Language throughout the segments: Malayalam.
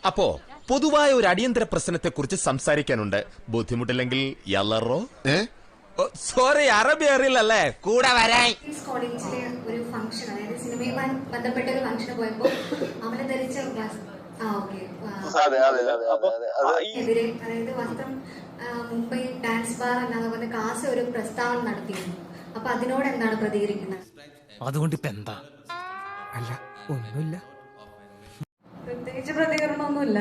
അപ്പോ പൊതുവായ ഒരു അടിയന്തര പ്രശ്നത്തെ കുറിച്ച് സംസാരിക്കാനുണ്ട്. ബുദ്ധിമുട്ടില്ലെങ്കിൽ യല്ലറോ സോറി അറബി അറിയില്ലല്ലേ കൂടെ വരാൻ. കോളേജിലെ ഒരു ഫംഗ്ഷൻ, അതായത് സിനിമയുമായി ബന്ധപ്പെട്ട ഒരു ഫംഗ്ഷന് പോയപ്പോ അവളെ ധരിച്ച എതിരെ, അതായത് വസ്ത്രം മുംബൈ ഡാൻസ് ബാർ എന്നാണ് പറഞ്ഞ കാസ് ഒരു പ്രസ്താവന നടത്തിയിരുന്നു. അപ്പൊ അതിനോട് എന്താണ് പ്രതികരിക്കുന്നത്? അതുകൊണ്ട് ഇപ്പൊ എന്താ? അല്ല ഒന്നുമില്ല, പ്രത്യേകിച്ച് പ്രതികരണമൊന്നുമില്ല.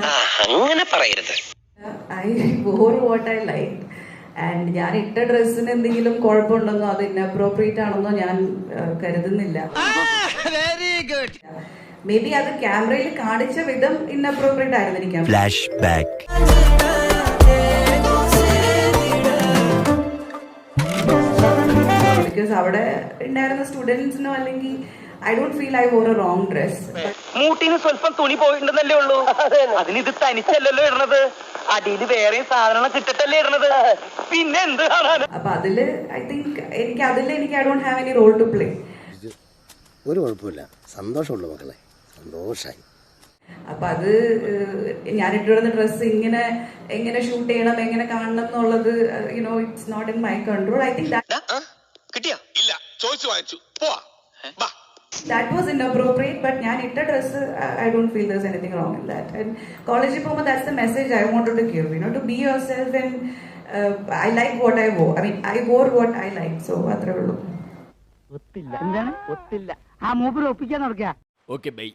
അങ്ങനെ പറയരുത്. I war what I like and ഞാൻ ഇട്ട ഡ്രസ്സിന് എന്തെങ്കിലും കുഴപ്പമുണ്ടെന്നോ അത് ഇൻഅപ്രോപ്രിയേറ്റ് ആണെന്നോ ഞാൻ കരുതുന്നില്ല. മേ ബി അത് ക്യാമറയിൽ കാണിച്ച വിധം ഇൻഅപ്രോപ്രിയേറ്റ് ആയിരുന്നിരിക്കാം. Flash back. ബിക്കോസ് അവിടെ ഉണ്ടായിരുന്ന സ്റ്റുഡൻസിനോ അല്ലെങ്കിൽ I don't feel I wore a wrong dress. മൂട്ടിന് സ്വല്പം തുണി പോയിട്ടുണ്ടെന്നല്ലേ ഉള്ളൂ. അതിന് ഇത് തനിച്ചല്ലല്ലോ ഇടണത്, അടിയിൽ വേറെ സാധനങ്ങൾ കിട്ടിട്ടല്ലേ ഇടണത്, പിന്നെ എന്ത് കാണാൻ? അപ്പൊ അതില് ഐ തിങ്ക് എനിക്ക് I don't have any role to play. ഒരു കുഴപ്പമില്ല, സന്തോഷമുള്ളൂ മക്കളെ, സന്തോഷായി. അപ്പൊ അത് ഞാൻ ഇട്ടിടുന്ന ഡ്രസ്സ് എങ്ങനെ ഷൂട്ട് ചെയ്യണം, എങ്ങനെ കാണണം എന്നുള്ളത് you know it's not in my control. I think കിട്ടിയാ ഇല്ല ചോദിച്ചു വാങ്ങിച്ചു that was inappropriate, but ഞാൻ ഇട്ട dress I don't feel there's anything wrong in that. And കോളേജിൽ പോകുമ്പോൾ that's the message I wanted to give, to be yourself and I like what I wore. I mean I wore what I like, so അത്രേ ഉള്ളൂ. ഒത്തില്ല എന്താണ് ഒത്തില്ല ആ മൂപ്പര് ഒപ്പിക്കാൻ നടക്കുക. Okay bye.